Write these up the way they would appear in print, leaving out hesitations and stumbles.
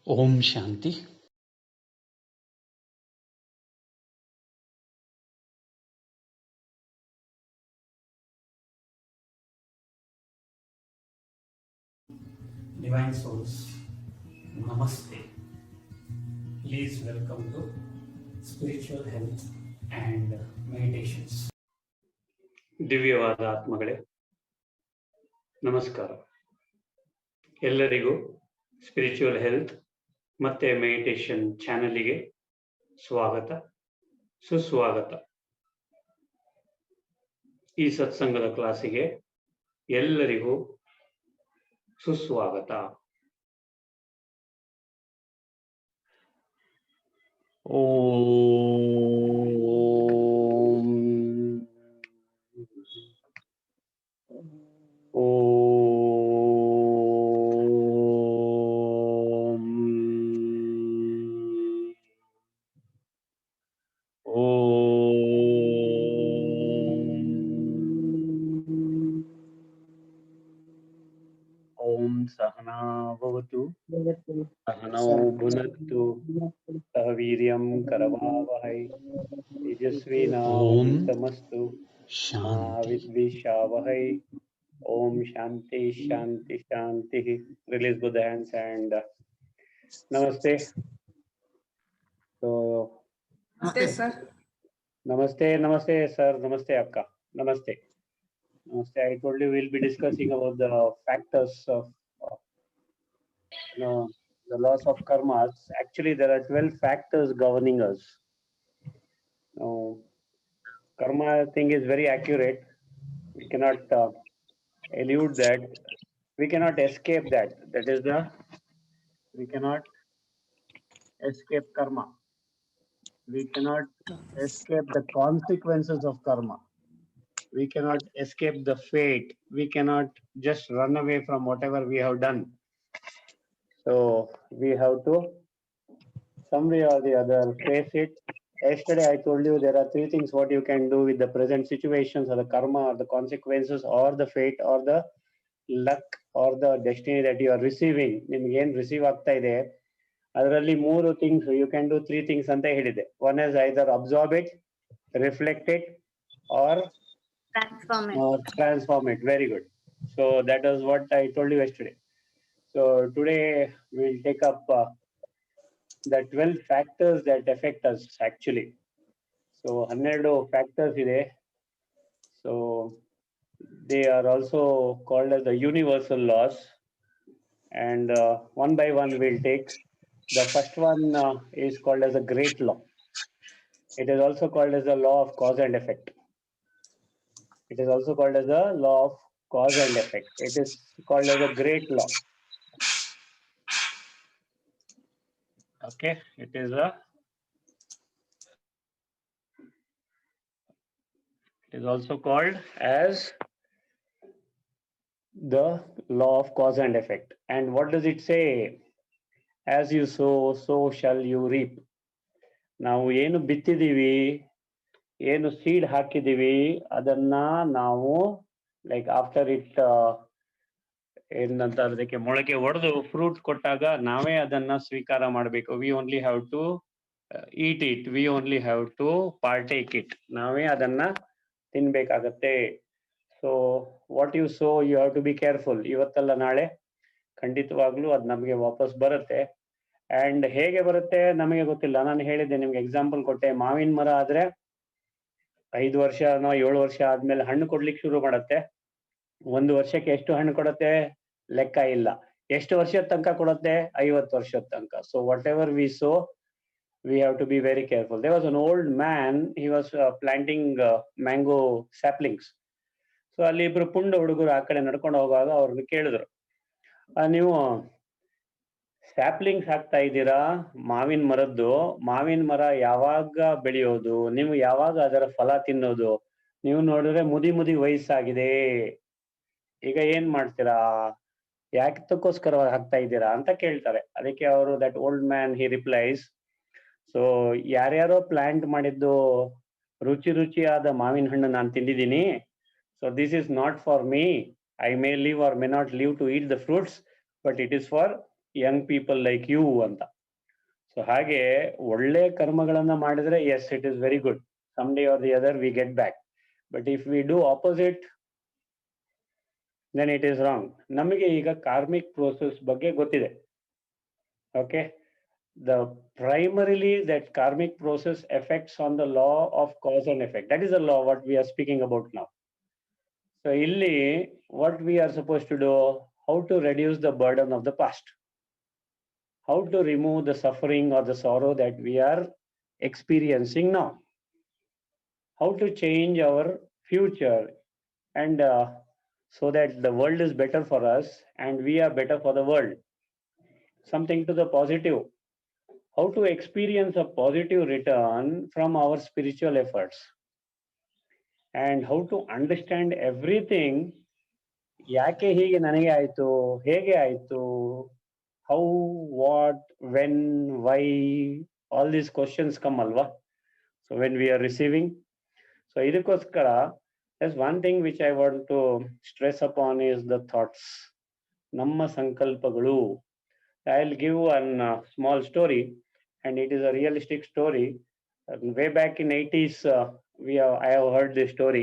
Om Shanti. Divine Souls, Namaste. Please welcome to Spiritual Health and Meditations. ದಿವ್ಯವಾದ ಆತ್ಮಗಳೇ, ನಮಸ್ಕಾರ. ಎಲ್ಲರಿಗೂ spiritual health ಮತ್ತೆ meditation ಚಾನೆಲ್ಗೆ ಸ್ವಾಗತ, ಸುಸ್ವಾಗತ. ಈ ಸತ್ಸಂಗದ ಕ್ಲಾಸಿಗೆ ಎಲ್ಲರಿಗೂ ಸುಸ್ವಾಗತ. ओम सहना भवतु, सहनौ भुनक्तु, सह वीर्यं करवावहै, तेजस्विनावधीतमस्तु मा विद्विषावहै. Om Shanti Shanti Shanti. Release both the hands and Namaste. So नमस्ते sir. Namaste, Namaste sir, Namaste Akka, Namaste. Namaste. I told you we'll be discussing about the factors of the laws of karmas. Actually, there are 12 factors governing us. Now, karma thing is very accurate. We cannot elude that. We cannot escape that. That is we cannot escape karma. We cannot escape the consequences of karma. We cannot escape the fate. We cannot just run away from whatever we have done. So we have to, some way or the other, face it. Yesterday I told you there are three things what you can do with the present situations, or the karma, or the consequences, or the fate, or the luck, or the destiny that you are receiving. ನಿಮ್ಗೆ ಏನು receive ಆಗ್ತಾ ಇದೆ ಅದರಲ್ಲಿ ಮೂರು things you can do, three things ಅಂತ ಹೇಳಿದೆ. One is either absorb it, reflect it, or transform it. Very good. So that is what I told you yesterday. So today we'll take up the 12 factors that affect us actually. So 12 factors ide. So they are also called as the universal laws, and one by one we'll take. The first one is called as a great law. It is also called as the law of cause and effect. It is also called as the law of cause and effect. It is called as a great law. Okay, it is also called as the law of cause and effect. And what does it say? As you sow, so shall you reap. ನಾವು ಏನು ಬಿತ್ತಿದೀವಿ, ಏನು seed ಹಾಕಿದೀವಿ, ಅದನ್ನ ನಾವು like after it ಏನಂತ ಅದಕ್ಕೆ ಮೊಳಕೆ ಒಡೆದು ಫ್ರೂಟ್ ಕೊಟ್ಟಾಗ ನಾವೇ ಅದನ್ನ ಸ್ವೀಕಾರ ಮಾಡಬೇಕು. We only have to eat it, we only have to partake it. ನಾವೇ ಅದನ್ನ ತಿನ್ಬೇಕಾಗತ್ತೆ. So what you so you have to be careful. ಇವತ್ತಲ್ಲ ನಾಳೆ ಖಂಡಿತವಾಗ್ಲೂ ಅದು ನಮಗೆ ವಾಪಸ್ ಬರುತ್ತೆ. ಅಂಡ್ ಹೇಗೆ ಬರುತ್ತೆ ನಮಗೆ ಗೊತ್ತಿಲ್ಲ. ನಾನು ಹೇಳಿದ್ದೆ ನಿಮ್ಗೆ, ಎಕ್ಸಾಂಪಲ್ ಕೊಟ್ಟೆ. ಮಾವಿನ ಮರ ಆದ್ರೆ 5 ವರ್ಷನೋ 7 ವರ್ಷ ಆದ್ಮೇಲೆ ಹಣ್ಣು ಕೊಡ್ಲಿಕ್ಕೆ ಶುರು ಮಾಡುತ್ತೆ. 1 ವರ್ಷಕ್ಕೆ ಎಷ್ಟು ಹಣ್ಣು ಕೊಡುತ್ತೆ ಲೆಕ್ಕ ಇಲ್ಲ. ಎಷ್ಟು ವರ್ಷದ ತನಕ ಕೊಡುತ್ತೆ? 50 ವರ್ಷದ ತನಕ. So whatever we so we have to be very careful. There was an old man, he was planting mango saplings. So ಅಲ್ಲಿ ಇಬ್ರು ಪುಂಡ ಹುಡುಗರು ಆ ಕಡೆ ನಡ್ಕೊಂಡು ಹೋಗುವಾಗ ಅವ್ರನ್ನ ಕೇಳಿದ್ರು, ನೀವು ಸ್ಯಾಪ್ಲಿಂಗ್ಸ್ ಹಾಕ್ತಾ ಇದ್ದೀರಾ ಮಾವಿನ ಮರದ್ದು, ಮಾವಿನ ಮರ ಯಾವಾಗ ಬೆಳೆಯೋದು, ನೀವು ಯಾವಾಗ ಅದರ ಫಲ ತಿನ್ನೋದು? ನೀವು ನೋಡಿದ್ರೆ ಮುದಿ ವಯಸ್ಸಾಗಿದೆ, ಈಗ ಏನ್ ಮಾಡ್ತೀರಾ, ಯಾಕಕ್ಕೋಸ್ಕರವಾಗಿ ಹಾಕ್ತಾ ಇದ್ದೀರಾ ಅಂತ ಕೇಳ್ತಾರೆ. ಅದಕ್ಕೆ ಅವರು, that old man he replies, so ಯಾರ್ಯಾರೋ ಪ್ಲಾಂಟ್ ಮಾಡಿದ್ದು ರುಚಿಯಾದ ಮಾವಿನ ಹಣ್ಣು ನಾನು ತಿಂದಿದ್ದೀನಿ. So this is not for me. I may live or may not live to eat the fruits, but it is for young people like you ಅಂತ. So ಹಾಗೆ ಒಳ್ಳೆ ಕರ್ಮಗಳನ್ನ ಮಾಡಿದ್ರೆ as it is very good, some day or the other we get back. But if we do opposite then it is wrong. ನಮಗೆ ಈಗ karmic process ಬಗ್ಗೆ ಗೊತ್ತಿದೆ. Okay, the primarily that karmic process affects on the law of cause and effect. That is the law what we are speaking about now. So illi what we are supposed to do, how to reduce the burden of the past, how to remove the suffering or the sorrow that we are experiencing now, how to change our future, and so that the world is better for us and we are better for the world, something to the positive, how to experience a positive return from our spiritual efforts, and how to understand everything. ಯಾಕೆ ಹೀಗೆ ನನಗೆ ಆಯ್ತು, ಹೇಗೆ ಆಯ್ತು, how, what, when, why, all these questions come alwa. So when we are receiving, so ಇದಕ್ಕೋಸ್ಕರ there's one thing which I want to stress upon is the thoughts, ನಮ್ಮ ಸಂಕಲ್ಪಗಳು. I'll give one small story, and it is a realistic story. Way back in 80s, I have heard this story.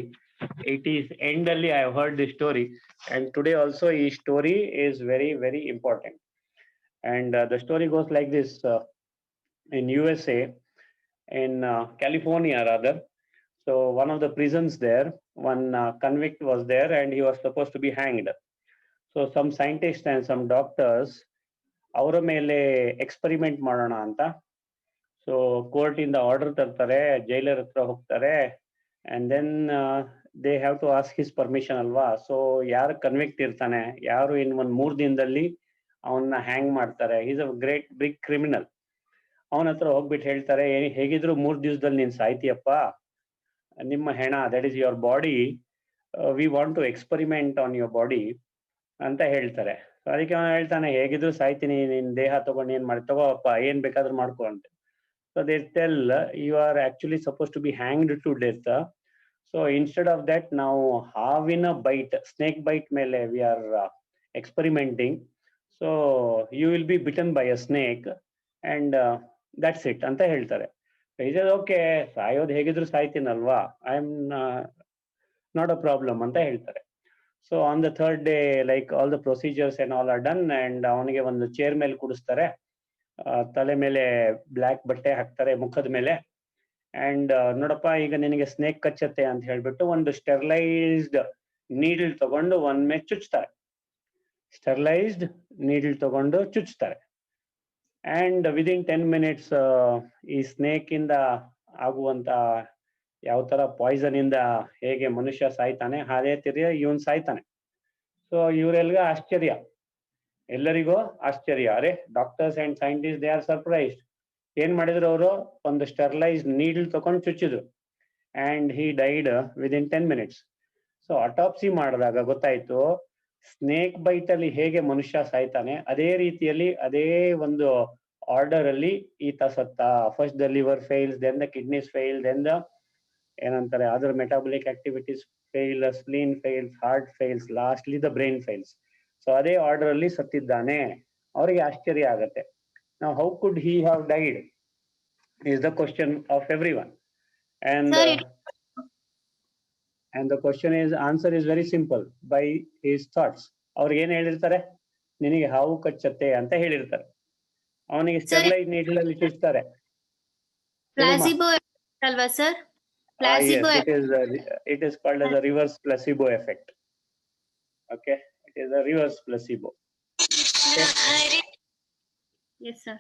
80s end alli I have heard this story, and today also this story is very very important. And the story goes like this: in USA, in California rather. So one of the prisons there, one convict was there, and he was supposed to be hanged. So some scientists and some doctors ಅವರ ಮೇಲೆ experiment ಮಾಡೋಣ ಅಂತ, so court ಇಂದ order ತರ್ತಾರೆ, jailer ಹತ್ರ ಹೋಗ್ತಾರೆ, and then they have to ask his permission ಅಲ್ವಾ. So ಯಾರು ಕನ್ವಿಕ್ಟ್ ಇರ್ತಾನೆ, ಯಾರು ಇನ್ ಒಂದ್ 3 ದಿನದಲ್ಲಿ ಅವನ್ನ ಹ್ಯಾಂಗ್ ಮಾಡ್ತಾರೆ, is a great big criminal. ಅವನ ಹತ್ರ ಹೋಗ್ಬಿಟ್ಟು ಹೇಳ್ತಾರೆ, ಹೇಗಿದ್ರು 3 ದಿವಸದಲ್ಲಿ ನೀನ್ ಸಾಯ್ತೀಯಪ್ಪ, ನಿಮ್ಮ ಹೆಣ, that is your body, we want to experiment on your body ಅಂತ ಹೇಳ್ತಾರೆ. ಅದಕ್ಕೆ ಅವನು ಹೇಳ್ತಾನೆ, ಹೇಗಿದ್ರು ಸಾಯ್ತೀನಿ, ನಿನ್ ದೇಹ ತಗೊಂಡು ಏನ್ ಮಾಡಿ, ತಗೋಪ್ಪ ಏನ್ ಬೇಕಾದ್ರೂ ಮಾಡ್ಕೊ ಅಂತ. So they tell, you are actually suppose to be hanged to death. So instead of that ನಾವು ಹಾವಿನ ಬೈಟ್, ಸ್ನೇಕ್ ಬೈಟ್ ಮೇಲೆ we are experimenting. So you will be bitten by a snake and that's it ಅಂತ ಹೇಳ್ತಾರೆ. Is okay, ಸಾಯೋದು ಹೇಗಿದ್ರು ಸಾಯ್ತೀನಲ್ವಾ, I am not a problem ಅಂತ ಹೇಳ್ತಾರೆ. So on the third day, like all the procedures and all are done, and ಅವನಿಗೆ ಒಂದು chair ಮೇಲೆ ಕೂಡಿಸ್ತಾರೆ, ತಲೆ ಮೇಲೆ ಬ್ಲ್ಯಾಕ್ ಬಟ್ಟೆ ಹಾಕ್ತಾರೆ ಮುಖದ ಮೇಲೆ, ಅಂಡ್ ನೋಡಪ್ಪ ಈಗ ನಿನಗೆ ಸ್ನೇಕ್ ಕಚ್ಚತ್ತೆ ಅಂತ ಹೇಳ್ಬಿಟ್ಟು ಒಂದು ಸ್ಟೆರಿಲೈಸ್ಡ್ ನೀಡಲ್ ತಗೊಂಡು ಒಮ್ಮೆ ಚುಚ್ತಾರೆ. ಸ್ಟೆರಿಲೈಸ್ಡ್ ನೀಡಲ್ ತಗೊಂಡು ಚುಚ್ತಾರೆ, ಅಂಡ್ ವಿದಿನ್ 10 minutes ಈ ಸ್ನೇಕ್ ಇಂದ ಆಗುವಂತ ಯಾವ ತರ ಪಾಯ್ಸನ್ ಇಂದ ಹೇಗೆ ಮನುಷ್ಯ ಸಾಯ್ತಾನೆ, ಅದೇ ತಿರ್ಗ ಇವನ್ ಸಾಯ್ತಾನೆ. ಸೊ ಇವರೆಲ್ಗ ಆಶ್ಚರ್ಯ, ಎಲ್ಲರಿಗೂ ಆಶ್ಚರ್ಯ. ಅರೆ, doctors and scientist they are surprised. ಏನ್ ಮಾಡಿದ್ರು ಅವರು, ಒಂದು ಸ್ಟೆರಿಲೈಸ್ಡ್ ನೀಡಲ್ ತಗೊಂಡು ಚುಚ್ಚಿದ್ರು, and he died within 10 minutes. So autopsy ಮಾಡಿದಾಗ ಗೊತ್ತಾಯ್ತು, ಸ್ನೇಕ್ ಬೈಟ್ ಅಲ್ಲಿ ಹೇಗೆ ಮನುಷ್ಯ ಸಾಯ್ತಾನೆ, ಅದೇ ರೀತಿಯಲ್ಲಿ ಅದೇ ಒಂದು ಆರ್ಡರ್ ಅಲ್ಲಿ ಈತ ಸತ್ತ. First the liver fails, then the kidneys fail, then the ಏನಂತಾರೆ other metabolic activities fail, spleen fails, heart fails, lastly the brain fails. So ಅದೇ ಆರ್ಡರ್ ಅಲ್ಲಿ ಸತ್ತಿದ್ದಾನೆ. ಅವರಿಗೆ ಆಶ್ಚರ್ಯ ಆಗತ್ತೆ. Now how could he have died is the question of everyone, and the question is, answer is very simple, by his thoughts. ಅವ್ರಿಗೆ ಏನ್ ಹೇಳಿರ್ತಾರೆ, ನಿನಗೆ ಹಾವು ಕಚ್ಚತ್ತೆ ಅಂತ ಹೇಳಿರ್ತಾರೆ, ಅವನಿಗೆ ಸ್ಟೆರಿಲೈಸ್ ನೀಡಲ್ ಅಲ್ಲಿ ಚುಚ್ತಾರೆ. ಪ್ಲಾಸಿಬೋ ಅಲ್ವಾ sir? Yes, it is called as a reverse placebo effect. Okay, it is a reverse placebo. Yes sir.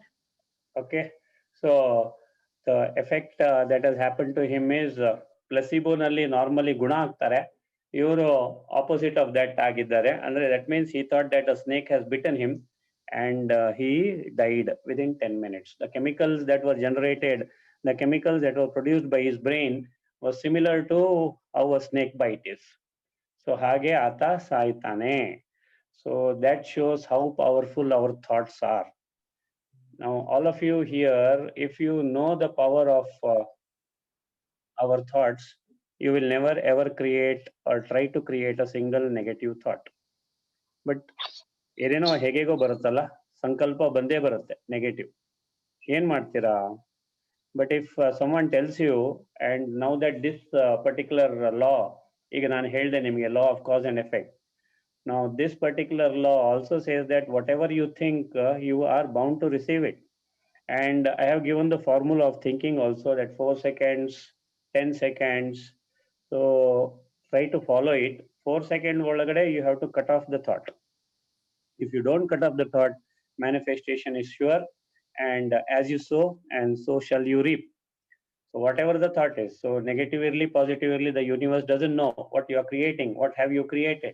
Okay, so the effect that has happened to him is placebo ನಲ್ಲಿ normally ಗುಣ ಆಗ್ತಾರೆ, ಇವರು opposite of that ಆಗಿದ್ದಾರೆ. ಅಂದ್ರೆ that means he thought that a snake has bitten him and he died within 10 minutes. The chemicals that were generated, the chemicals that were produced by his brain was similar to how a snake bite is. So ಹಾಗೆ ಆತ ಸಾಯ್ತಾನೆ. So that shows how powerful our thoughts are. Now all of you here, if you know the power of our thoughts, you will never ever create or try to create a single negative thought. But ಏನೇನೋ ಹೇಗೇಗೋ ಬರುತ್ತಲ್ಲ ಸಂಕಲ್ಪ ಬಂದೇ ಬರುತ್ತೆ negative. ಏನ್ ಮಾಡ್ತೀರಾ? But if someone tells you, and now that this particular law, ಈಗ ನಾನು ಹೇಳಿದೆ ನಿಮಗೆ law of cause and effect. Now this particular law also says that whatever you think, you are bound to receive it. And I have given the formula of thinking also, that 4 seconds, 10 seconds. So try to follow it. 4 seconds ಒಳಗಡೆ you have to cut off the thought. If you don't cut off the thought, manifestation is sure. And as you sow, and so shall you reap. So whatever the thought is, so negatively, positively, the universe doesn't know what you are creating. What have you created?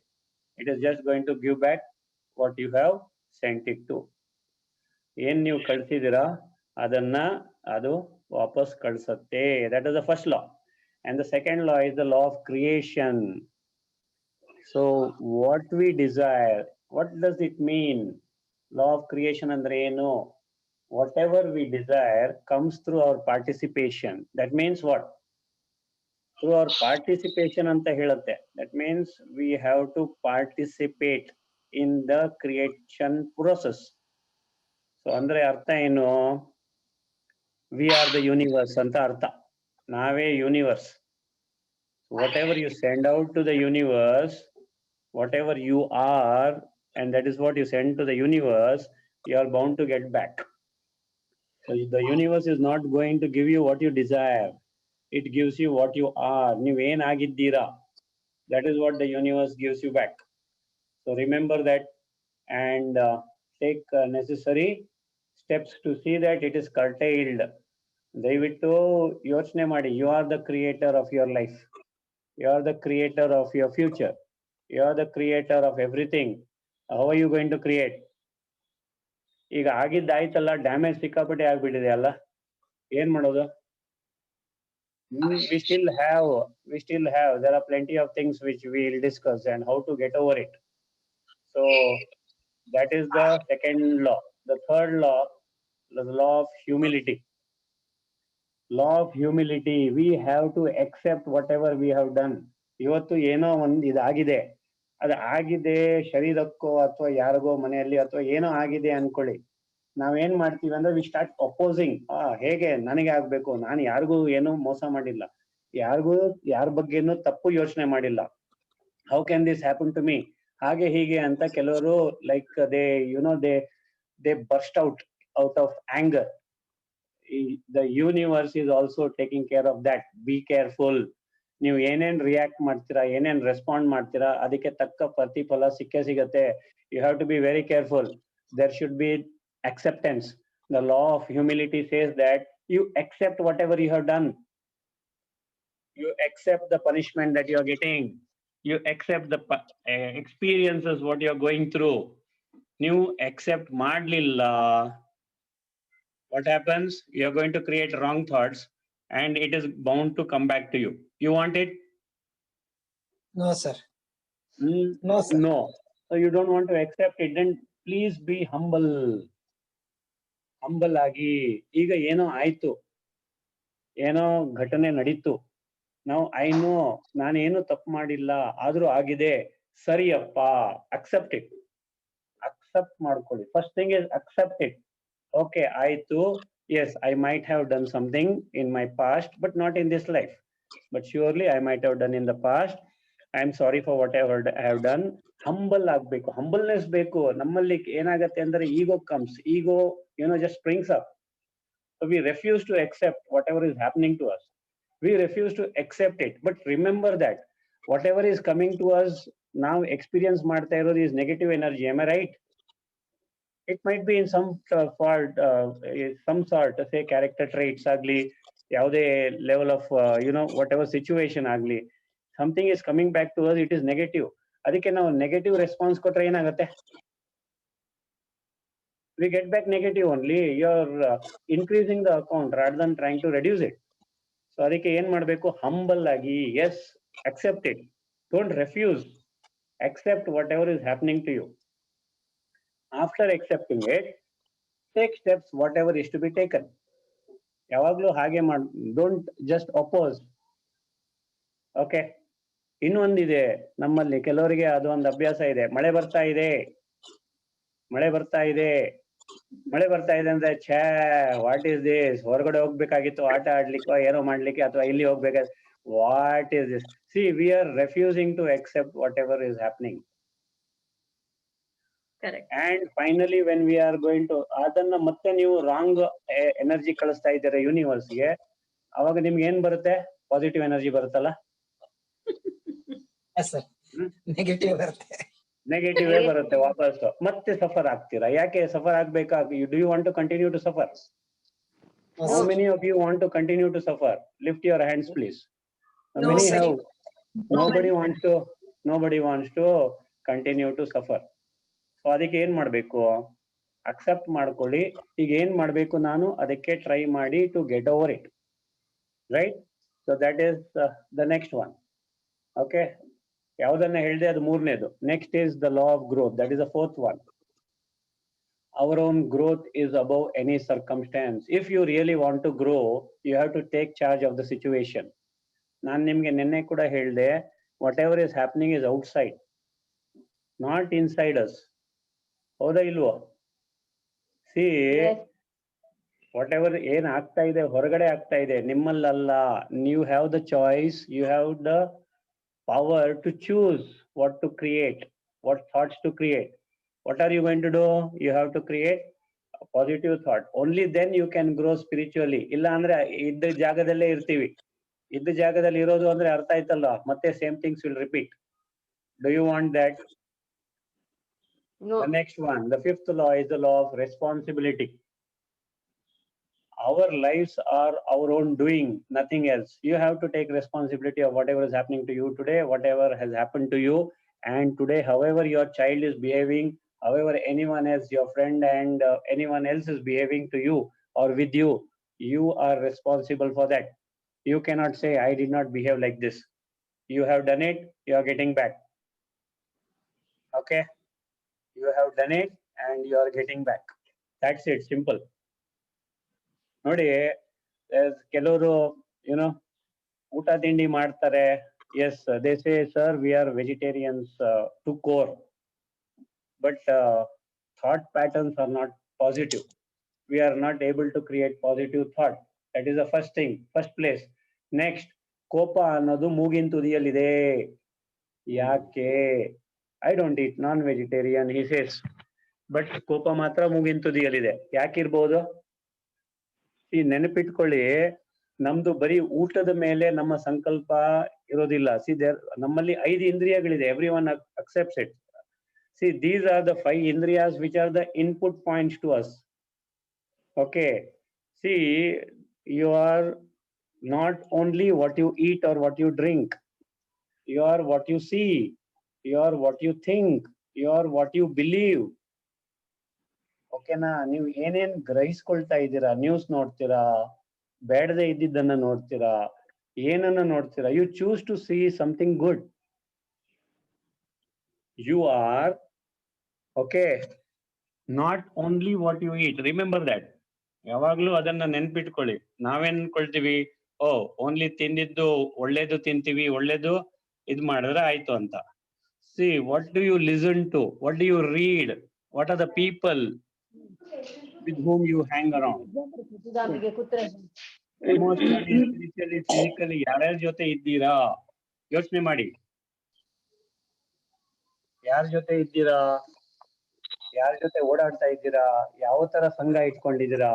It is just going to give back what you have sent it to. ಏನ್ ನೀವು ಕಳ್ಸಿದಿರಾ ಅದನ್ನ ಅದು ವಾಪಸ್ ಕಳ್ಸತ್ತೆ. That is the first law. And the second law is the law of creation. So what we desire, what does it mean? Law of creation andre ಏನು? Whatever we desire comes through our participation. That means what? Through our participation anta ಹೇಳುತ್ತೆ. That means we have to participate in the creation process. So ಅಂದ್ರೆ ಅರ್ಥ ಏನು? We are the universe ಅಂತ ಅರ್ಥ. ನಾವೇ universe. Whatever you send out to the universe, whatever you are, and that is what you send to the universe, you are bound to get back. So the universe is not going to give you what you desire. It gives you what you are. ನೀವು ಏನಾಗಿದ್ದೀರಾ, that is what the universe gives you back. So remember that, and take necessary steps to see that it is curtailed. ದಯವಿಟ್ಟು ಯೋಚನೆ ಮಾಡಿ. You are the creator of your life. You are the creator of your future. You are the creator of everything. How are you going to create? ಈಗ ಆಗಿದ್ದಾಯ್ತಲ್ಲ, damage ಸಿಕ್ಕಾಪಟ್ಟೆ ಆಗ್ಬಿಟ್ಟಿದೆ ಅಲ್ಲ, ಏನ್ ಮಾಡೋದು? We still have, there are plenty of things which we will discuss and how to get over it. So that is the second law. The third law, the law of humility. Law of humility, we have to accept whatever we have done. ಇವತ್ತು ಏನೋ ಒಂದು ಇದಾಗಿದೆ, ಅದು ಆಗಿದೆ ಶರೀರಕ್ಕೋ ಅಥವಾ ಯಾರಿಗೋ ಮನೆಯಲ್ಲಿ ಅಥವಾ ಏನೋ ಆಗಿದೆ ಅನ್ಕೊಳ್ಳಿ. ನಾವೇನ್ ಮಾಡ್ತೀವಿ ಅಂದ್ರೆ ವಿ ಸ್ಟಾರ್ಟ್ ಅಪೋಸಿಂಗ್. ಹೇಗೆ ನನಗೆ ಆಗ್ಬೇಕು, ನಾನು ಯಾರಿಗೂ ಏನೂ ಮೋಸ ಮಾಡಿಲ್ಲ, ಯಾರಿಗೂ ಯಾರ ಬಗ್ಗೆನೂ ತಪ್ಪು ಯೋಚನೆ ಮಾಡಿಲ್ಲ, how can this happen to me, ಹಾಗೆ ಹೀಗೆ ಅಂತ ಕೆಲವರು like they burst out of anger. The universe is also taking care of that. Be careful. ನೀವು ಏನೇನ್ ರಿಯಾಕ್ಟ್ ಮಾಡ್ತೀರಾ, ಏನೇನ್ ರೆಸ್ಪಾಂಡ್ ಮಾಡ್ತೀರಾ, ಅದಕ್ಕೆ ತಕ್ಕ ಪ್ರತಿಫಲ ಸಿಕ್ಕೇ ಸಿಗತ್ತೆ. You have to be very careful. There should be acceptance. The law of humility says that you accept whatever you have done. You accept the punishment that you are getting. You accept the experiences what you are going through. ನೀವು accept ಮಾಡ್ಲಿಲ್ಲ, what happens? You are going to create wrong thoughts and it is bound to come back to you. You want it? No, sir. No, sir. No. So you don't want to accept it, then please be humble. Humble ಆಗಿ. ಈಗ ಏನೋ ಆಯ್ತು, ಏನೋ ಘಟನೆ ನಡೀತು. Now I know ನಾನೇನು ತಪ್ಪು ಮಾಡಿಲ್ಲ, ಆದ್ರೂ ಆಗಿದೆ, ಸರಿಯಪ್ಪ, accept it. Accept ಮಾಡ್ಕೊಳ್ಳಿ. First thing is accept it. Okay, yes, I might have done something in my past, but not in this life. But surely I might have done in the past. I am sorry for whatever I have done. Humble ಆಗ್ಬೇಕು, humbleness ಬೇಕು. ನಮ್ಮಲ್ಲಿ ಏನಾಗತ್ತೆ ಅಂದ್ರೆ ego comes. Ego, just springs up. So we refuse to accept whatever is happening to us. We refuse to accept it. But remember that whatever is coming to us now, experience ಮಾಡ್ತಾ ಇರೋದು is negative energy. Am I right? It might be in some fault, some sort, say character traits agli, ಯಾವುದೇ level of whatever situation agli, something is coming back to us, it is negative. ಅದಕ್ಕೆ ನಾವು negative response ಕೊಟ್ರೆ ಏನಾಗುತ್ತೆ? We get back negative only. You're increasing the account rather than trying to reduce it. So ಅದಕ್ಕೆ ಏನ್ ಮಾಡ್ಬೇಕು? Humble ಆಗಿ, yes, accept it. Don't refuse. Accept whatever is happening to you. After accepting it, take steps whatever is to be taken. ಯಾವಾಗ್ಲೂ ಹಾಗೆ don't just oppose. Okay. ಇನ್ನೊಂದಿದೆ ನಮ್ಮಲ್ಲಿ ಕೆಲವರಿಗೆ ಅದು ಒಂದು ಅಭ್ಯಾಸ ಇದೆ. ಮಳೆ ಬರ್ತಾ ಇದೆ, ಮಳೆ ಬರ್ತಾ ಇದೆ ಅಂದ್ರೆ ಛೇ ವಾಟ್ ಈಸ್ ದಿಸ್, ಹೊರಗಡೆ ಹೋಗ್ಬೇಕಾಗಿತ್ತು ಆಟ ಆಡ್ಲಿಕ್ಕೋ ಏನೋ ಮಾಡ್ಲಿಕ್ಕೆ, ಅಥವಾ ಇಲ್ಲಿ ಹೋಗ್ಬೇಕಾದ್ರೆ what is this. See we are refusing to accept whatever is happening. Correct. And finally when we are going to ಅದನ್ನ ಮತ್ತೆ ನೀವು ರಾಂಗ್ ಎನರ್ಜಿ ಕಳಿಸ್ತಾ ಇದ್ದೀರಾ ಯೂನಿವರ್ಸ್ಗೆ, ಅವಾಗ ನಿಮ್ಗೆ ಏನ್ ಬರುತ್ತೆ? ಪಾಸಿಟಿವ್ ಎನರ್ಜಿ ಬರುತ್ತಲ್ಲ, Yes, sir. Negative ಬರುತ್ತೆ. ನೆಗೆಟಿವ್ ಬರುತ್ತೆ ವಾಪಸ್, ಮತ್ತೆ ಸಫರ್ ಆಗ್ತೀರಾ. ಯಾಕೆ ಸಫರ್ ಆಗ್ಬೇಕಾ? Do you want to continue to suffer? No, How sir. many of you want to continue to suffer? Lift your hands, please. No, Many sir. have. Nobody wants to continue to suffer. So ಅದಕ್ಕೆ ಏನ್ ಮಾಡ್ಬೇಕು? Accept ಮಾಡ್ಕೊಳ್ಳಿ. ಈಗ ಏನ್ ಮಾಡ್ಬೇಕು ನಾನು? ಅದಕ್ಕೆ try ಮಾಡಿ to get over it. Right? So that is the next one. Okay, ಯಾವ್ದನ್ನ ಹೇಳಿದೆ ಅದು ಮೂರನೇದು. Next is the law of growth. That is the fourth one. Our own growth is above any circumstance. If you really want to grow, you have to take charge of the situation. ನಾನು ನಿಮ್ಗೆ ನಿನ್ನೆ ಕೂಡ ಹೇಳಿದೆ, whatever is happening is outside, not inside us. ಹೌದಾ ಇಲ್ವೋ? C whatever ಏನ್ ಆಗ್ತಾ ಇದೆ ಹೊರಗಡೆ ಆಗ್ತಾ ಇದೆ, ನಿಮ್ಮಲ್ಲಲ್ಲ. You have the choice, you have the power to choose what to create, what thoughts to create. What are you going to do? You have to create a positive thought. Only then you can grow spiritually. ಇಲ್ಲ ಅಂದ್ರೆ ಇದ್ದ ಜಾಗದಲ್ಲೇ ಇರ್ತೀವಿ. ಇದ್ದ ಜಾಗದಲ್ಲಿ ಇರೋದು ಅಂದ್ರೆ ಅರ್ಥ ಆಯ್ತಲ್ಲ, ಮತ್ತೆ same things will repeat. Do you want that? No. The next one, the fifth law is the law of responsibility. Our lives are our own doing, nothing else. You have to take responsibility of whatever is happening to you today, whatever has happened to you. And today, however your child is behaving, however anyone else, your friend and anyone else is behaving to you or with you, you are responsible for that. You cannot say, I did not behave like this. You have done it, you are getting back. Okay? You have done it and you are getting back. That's it, simple. ನೋಡಿ, ಕೆಲವರು ಏನೋ ಊಟ ತಿಂಡಿ ಮಾಡ್ತಾರೆ. Yes, they say sir we are vegetarians to core, but thought patterns are not positive. We are not able to create positive thought. That is the first thing, first place. Next, ಕೋಪ ಅನ್ನೋದು ಮೂಗಿನ ತುದಿಯಲ್ಲಿದೆ. ಯಾಕೆ? I don't eat non vegetarian he says, but ಕೋಪ ಮಾತ್ರ ಮೂಗಿನ ತುದಿಯಲ್ಲಿದೆ. ಯಾಕಿರ್ಬೋದು? ಈ ನೆನಪಿಟ್ಕೊಳ್ಳಿ, ನಮ್ದು ಬರೀ ಊಟದ ಮೇಲೆ ನಮ್ಮ ಸಂಕಲ್ಪ ಇರೋದಿಲ್ಲ. ಸಿ ದೇರ್ ನಮ್ಮಲ್ಲಿ 5 ಇಂದ್ರಿಯಗಳಿದೆ. Every one accepts it. See these are the 5 ಇಂದ್ರಿಯಾಸ್ which are the input points to us. Okay, see you are not only what you eat or what you drink, you are what you see, you are what you think, you are what you believe. ಓಕೆನಾ? ನೀವು ಏನೇನ್ ಗ್ರಹಿಸ್ಕೊಳ್ತಾ ಇದ್ದೀರಾ, news ನೋಡ್ತೀರಾ, ಬೇಡದೆ ಇದ್ದಿದ್ದನ್ನ ನೋಡ್ತೀರಾ, ಏನನ್ನ ನೋಡ್ತೀರಾ, you choose to see something good. You are okay, not only what you eat. Remember that. ಯಾವಾಗ್ಲೂ ಅದನ್ನ ನೆನ್ಪಿಟ್ಕೊಳ್ಳಿ. ನಾವೇನ್ ಅನ್ಕೊಳ್ತೀವಿ, ಓ ಓನ್ಲಿ ತಿಂದಿದ್ದು ಒಳ್ಳೇದು ತಿಂತೀವಿ, ಒಳ್ಳೇದು ಇದ್ ಮಾಡಿದ್ರೆ ಆಯ್ತು ಅಂತ. See what do you listen to, what do you read, what are the people with whom you hang around. Emotionally, spiritually, physically ಯಾರ್ಯಾರ ಜೊತೆ ಇದ್ದೀರಾ ಯೋಚನೆ ಮಾಡಿ. ಯಾರ ಜೊತೆ ಇದ್ದೀರಾ, ಯಾರ ಜೊತೆ ಓಡಾಡ್ತಾ ಇದ್ದೀರಾ, ಯಾವ ತರ ಸಂಘ ಇಟ್ಕೊಂಡಿದ್ದೀರಾ.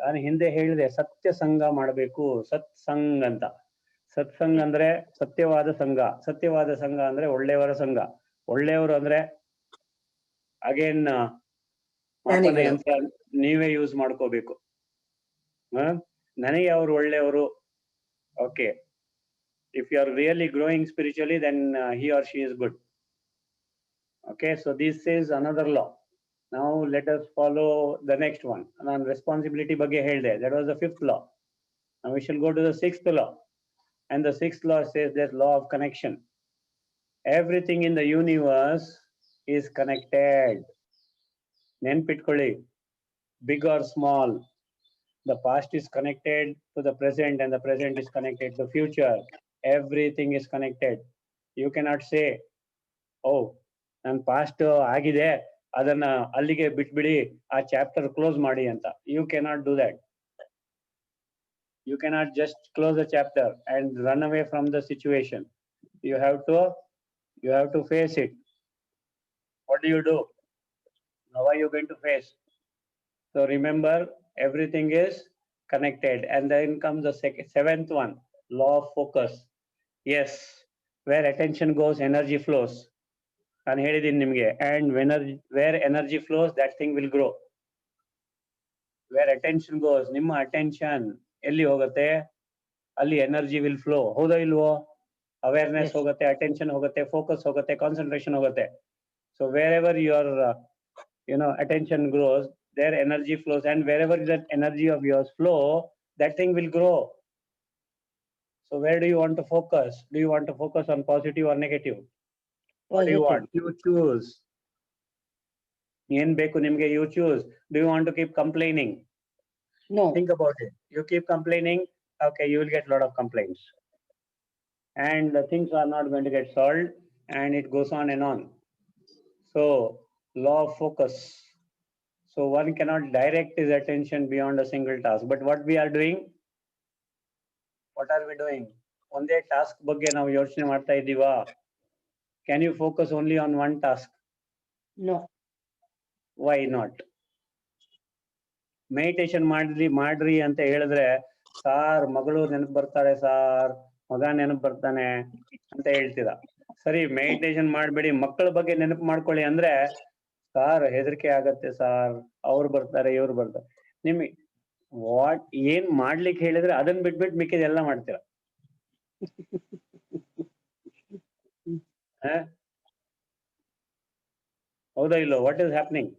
ನಾನು ಹಿಂದೆ ಹೇಳಿದೆ, ಸತ್ಯ ಸಂಘ ಮಾಡಬೇಕು, ಸತ್ಸಂಗ್ ಅಂತ. ಸತ್ಸಂಗ್ ಅಂದ್ರೆ ಸತ್ಯವಾದ ಸಂಘ. ಸತ್ಯವಾದ ಸಂಘ ಅಂದ್ರೆ ಒಳ್ಳೆಯವರ ಸಂಘ. ಒಳ್ಳೆಯವರು ಅಂದ್ರೆ ಅಗೇನ್ ಮಾಪನ ಯಂತ್ರ ನೀವೇ ಯೂಸ್ ಮಾಡ್ಕೋಬೇಕು. ನನಗೆ ಅವ್ರು ಒಳ್ಳೆಯವರು. Okay, if you are really growing spiritually, then he or she is good. Okay, so this is another law. Now let us follow the next one. ನಾನು responsibility ಬಗ್ಗೆ ಹೇಳಿದೆ. That was the 5th law. Now we shall go to the 6th law. And the 6th law says that law of connection. Everything in the universe is connected. ನೆನ್ಪಿಟ್ಕೊಳ್ಳಿ, big or small. The past is connected to the present and the present is connected to the future. Everything is connected. You cannot say, oh, ನನ್ನ past ಆಗಿದೆ, ಅದನ್ನ ಅಲ್ಲಿಗೆ ಬಿಟ್ಬಿಡಿ, ಆ chapter close ಮಾಡಿ ಅಂತ. You cannot do that. You cannot just close the chapter and run away from the situation. You have to face it. What do? How are you going to face? So remember, everything is connected. And then comes the seventh one, law of focus. Yes, where attention goes, energy flows. ನಾನು ಹೇಳಿದ್ದೀನಿ ನಿಮಗೆ. And where energy flows, that thing will grow. Where attention goes, ನಿಮ್ಮ attention ಎಲ್ಲಿ ಹೋಗುತ್ತೆ, ಅಲ್ಲಿ energy will flow. ಹೌದಾ ಇಲ್ವೋ? Awareness Yes. ಹೋಗುತ್ತೆ, ಅಟೆನ್ಷನ್ ಹೋಗುತ್ತೆ, ಫೋಕಸ್ ಹೋಗುತ್ತೆ, ಕಾನ್ಸಂಟ್ರೇಷನ್ ಹೋಗುತ್ತೆ. So wherever your attention grows, their energy flows, and wherever that energy of yours flow, that thing will grow. So where do you want to focus? Do you want to focus on positive or negative? What do you want? You choose. ಏನ್ ಬೇಕು ನಿಮ್ಗೆ? You choose. Do you want to keep complaining? No. Think about it. You keep complaining, okay, you will get a lot of complaints. And the things are not going to get solved, and it goes on and on. So, law of focus. So one cannot direct his attention beyond a single task. But what we are doing? What are we doing? Onde task ಬಗ್ಗೆ ನಾವು ಯೋಚನೆ ಮಾಡ್ತಾ ಇದ್ದೀವಾ? Can you focus only on one task? No. Why not? Meditation ಮಾಡ್ರಿ ಅಂತ ಹೇಳಿದ್ರೆ, sir ಮಗಳು ನೆನಪು ಬರ್ತಾಳೆ, ಸಾರ್ ಮಗ ನೆನಪು ಬರ್ತಾನೆ ಅಂತ ಹೇಳ್ತೀರಾ. ಸರಿ, ಮೆಡಿಟೇಷನ್ ಮಾಡ್ಬೇಡಿ, ಮಕ್ಕಳ ಬಗ್ಗೆ ನೆನಪು ಮಾಡ್ಕೊಳ್ಳಿ ಅಂದ್ರೆ, ಸಾರ್ ಹೆದರಿಕೆ ಆಗತ್ತೆ ಸಾರ್, ಅವ್ರು ಬರ್ತಾರೆ ಇವ್ರು ಬರ್ತಾರೆ. ನಿಮ್ಗೆ ಏನ್ ಮಾಡ್ಲಿಕ್ಕೆ ಹೇಳಿದ್ರೆ ಅದನ್ನ ಬಿಟ್ಬಿಟ್ಟು ಮಿಕ್ಕಿದೆಲ್ಲ ಮಾಡ್ತೀರಾ. ಹೌದಾ ಇಲ್ಲೋ? What is happening?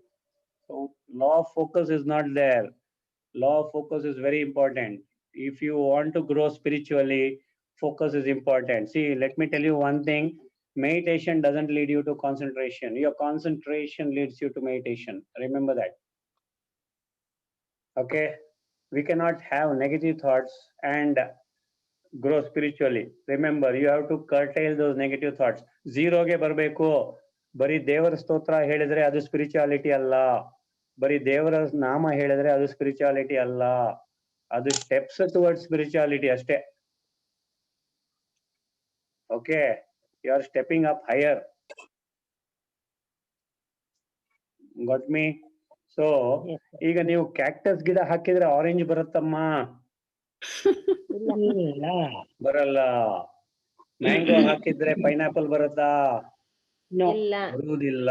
So law of focus is not there. Law of focus is very important. If you want to grow spiritually, focus is important. See, let me tell you one thing. Meditation doesn't lead you to concentration. Your concentration leads you to meditation. Remember that. Okay? We cannot have negative thoughts and grow spiritually. Remember, you have to curtail those negative thoughts. Zero ge barbeku. ಬರೀ ದೇವರ ಸ್ತೋತ್ರ ಹೇಳಿದ್ರೆ ಅದು spirituality ಅಲ್ಲ. ಬರೀ ದೇವರ ನಾಮ ಹೇಳಿದ್ರೆ ಅದು ಸ್ಪಿರಿಚುಯಾಲಿಟಿ ಅಲ್ಲ. ಅದು ಸ್ಟೆಪ್ಸ್ ಟುವರ್ಡ್ಸ್ ಸ್ಪಿರಿಚುಯಾಲಿಟಿ ಅಷ್ಟೇ. Okay, you are stepping up higher. Got me? So ಈಗ ನೀವು ಕ್ಯಾಕ್ಟಸ್ ಗಿಡ ಹಾಕಿದ್ರೆ ಆರೆಂಜ್ ಬರುತ್ತಮ್ಮ? ಬರಲ್ಲ. ಮ್ಯಾಂಗೋ ಹಾಕಿದ್ರೆ ಪೈನಾಪಲ್ ಬರುತ್ತಾ? ಬರುವುದಿಲ್ಲ.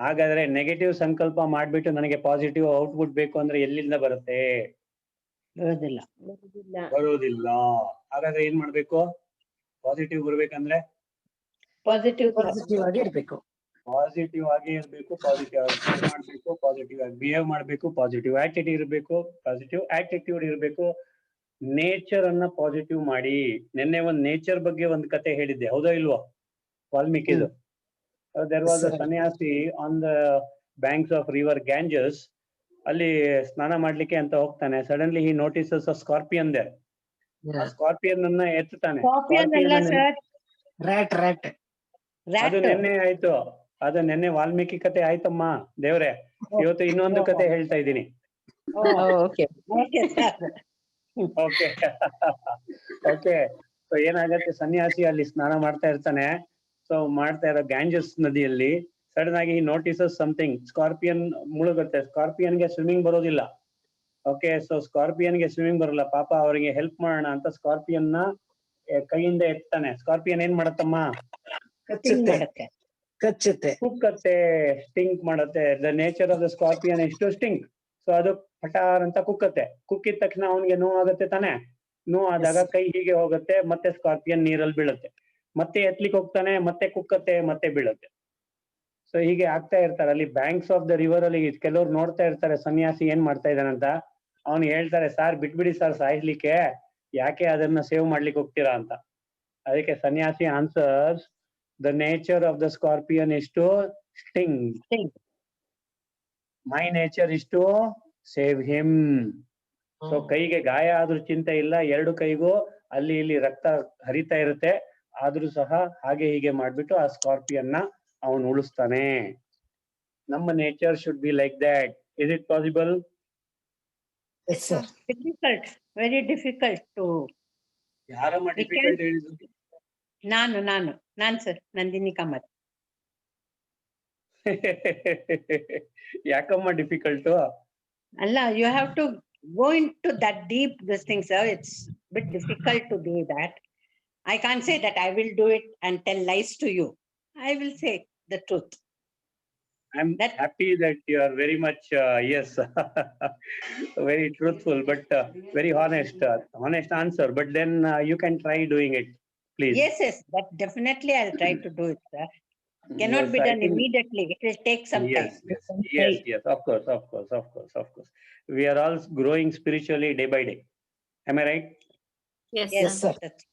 ಹಾಗಾದ್ರೆ ನೆಗೆಟಿವ್ ಸಂಕಲ್ಪ ಮಾಡ್ಬಿಟ್ಟು ನನಗೆ ಪಾಸಿಟಿವ್ ಔಟ್ಪುಟ್ ಬೇಕು ಅಂದ್ರೆ ಎಲ್ಲಿಂದ ಬರುತ್ತೆ? ಬರುವುದಿಲ್ಲ. ಹಾಗಾದ್ರೆ ಏನ್ ಮಾಡ್ಬೇಕು? ಪಾಸಿಟಿವ್ ಬರ್ಬೇಕಂದ್ರೆ Positive ಆಗಿ ಇರ್ಬೇಕು. ಪಾಸಿಟಿವ್ ಆಗಿ ಇರ್ಬೇಕು, ಪಾಸಿಟಿವ್ ಆಗಿ ಮಾಡ್ಬೇಕು, ಪಾಸಿಟಿವ್ ಆಗಿ ಬಿಹೇವ್ ಮಾಡ್ಬೇಕು, ಪಾಸಿಟಿವ್ ಆಟಿಟ್ಯೂಡ್ ಇರ್ಬೇಕು, ನೇಚರ್ ಅನ್ನ ಪಾಸಿಟಿವ್ ಮಾಡಿ. ನಿನ್ನೆ ಒಂದ್ ನೇಚರ್ ಬಗ್ಗೆ ಒಂದ್ ಕತೆ ಹೇಳಿದ್ದೆ, ಹೌದಾ ಇಲ್ವೋ? ವಾಲ್ಮೀಕಿದು. There was a sannyasi on the banks of river Ganges. ಅಲ್ಲಿ ಸ್ನಾನ ಮಾಡ್ಲಿಕ್ಕೆ ಅಂತ ಹೋಗ್ತಾನೆ. Suddenly he notices a scorpion there. ಆ ಸ್ಕಾರ್ಪಿಯನ್ ಅನ್ನ ಎತ್ತುತ್ತಾನೆ. ರ್ಯಾಟ್ ಅದು ನೆನ್ನೆ ಆಯ್ತು. ಅದು ನೆನ್ನೆ ವಾಲ್ಮೀಕಿ ಕತೆ ಆಯ್ತಮ್ಮ ದೇವ್ರೆ. ಇವತ್ತು ಇನ್ನೊಂದು ಕತೆ ಹೇಳ್ತಾ ಇದ್ದೀನಿ. Okay. Okay okay. ಸೊ ಏನಾಗತ್ತೆ, ಸನ್ಯಾಸಿ ಅಲ್ಲಿ ಸ್ನಾನ ಮಾಡ್ತಾ ಇರ್ತಾನೆ. ಸೊ ಮಾಡ್ತಾ ಇರೋ ಗ್ಯಾಂಜಸ್ ನದಿಯಲ್ಲಿ ಸಡನ್ ಆಗಿ ನೋಟಿಸಸ್ ಸಮಥಿಂಗ್. ಸ್ಕಾರ್ಪಿಯನ್ ಮುಳುಗುತ್ತೆ. ಸ್ಕಾರ್ಪಿಯನ್ಗೆ ಸ್ವಿಮ್ಮಿಂಗ್ ಬರೋದಿಲ್ಲ. ಓಕೆ, ಸೊ ಸ್ಕಾರ್ಪಿಯನ್ಗೆ ಸ್ವಿಮ್ಮಿಂಗ್ ಬರಲ್ಲ. ಪಾಪ ಅವರಿಗೆ ಹೆಲ್ಪ್ ಮಾಡೋಣ ಅಂತ ಸ್ಕಾರ್ಪಿಯನ್ ನ ಕೈಯಿಂದ ಎತ್ತಾನೆ. ಸ್ಕಾರ್ಪಿಯನ್ ಏನ್ ಮಾಡತ್ತಮ್ಮ? ಕಚ್ಚುತ್ತೆ, ಕುಕ್ಕತ್ತೆ, ಸ್ಟಿಂಕ್ ಮಾಡತ್ತೆ. The nature of the scorpion is to stink. So ಅದು ಪಟಾರ್ ಅಂತ ಕುಕ್ಕತ್ತೆ. ಕುಕ್ಕಿದ ತಕ್ಷಣ ಅವನಿಗೆ ನೋವಾಗತ್ತೆ ತಾನೆ. ನೋವಾದಾಗ ಕೈ ಹೀಗೆ ಹೋಗುತ್ತೆ, ಮತ್ತೆ ಸ್ಕಾರ್ಪಿಯನ್ ನೀರಲ್ಲಿ ಬೀಳುತ್ತೆ. ಮತ್ತೆ ಎತ್ಲಿಕ್ಕೆ ಹೋಗ್ತಾನೆ, ಮತ್ತೆ ಕುಕ್ಕತ್ತೆ, ಮತ್ತೆ ಬೀಳುತ್ತೆ. ಸೊ ಹೀಗೆ ಆಗ್ತಾ ಇರ್ತಾರೆ. ಅಲ್ಲಿ ಬ್ಯಾಂಕ್ಸ್ ಆಫ್ ದ ರಿವರ್ ಅಲ್ಲಿ ಕೆಲವ್ರು ನೋಡ್ತಾ ಇರ್ತಾರೆ ಸನ್ಯಾಸಿ ಏನ್ ಮಾಡ್ತಾ ಇದ್ದಾನಂತ. ಅವ್ನು ಹೇಳ್ತಾರೆ, ಸಾರ್ ಬಿಟ್ಬಿಡಿ ಸಾರ್ ಸಾಯಿಸ್ಲಿಕ್ಕೆ, ಯಾಕೆ ಅದನ್ನ ಸೇವ್ ಮಾಡ್ಲಿಕ್ಕೆ ಹೋಗ್ತೀರಾ ಅಂತ. ಅದಕ್ಕೆ ಸನ್ಯಾಸಿ answers, the nature of the scorpion is to sting. My nature is to save him. So ಕೈಗೆ ಗಾಯ ಆದ್ರೂ ಚಿಂತೆ ಇಲ್ಲ, ಎರಡು ಕೈಗೂ ಅಲ್ಲಿ ಇಲ್ಲಿ ರಕ್ತ ಹರಿತಾ ಇರುತ್ತೆ. ಆದ್ರೂ ಸಹ ಹಾಗೆ ಹೀಗೆ ಮಾಡ್ಬಿಟ್ಟು ಆ ಸ್ಕಾರ್ಪಿಯನ್ ನ ಅವನು ಉಳಿಸ್ತಾನೆ. ನಮ್ಮ nature should be like that. Is it possible? Yes, sir. Difficult, very difficult to. ಯಾರಮ್ಮ We difficult can- ಹೇಳಿದ್ದು? ನಾನು ಸರ್ ನಂದಿನಿ ಕಾಮತ್. ಯಾಕಮ್ಮ ಡಿಫಿಕಲ್ಟ್? ಅಲ್ಲ, you have to go into that deep this thing, sir. It's bit difficult to do that. I can't say that I will do it and tell lies to you. I will say the truth. I'm That- happy that you are very much yes, very truthful, but very honest. Honest answer. But then you can try doing it, please. Yes, that definitely I'll try to do it, sir. Cannot Yes, be I done think- immediately. It will take some Yes, time. yes, yes, yes. Of course. We are all growing spiritually day by day. Am I right? Yes, Yes, sir. sir. that's-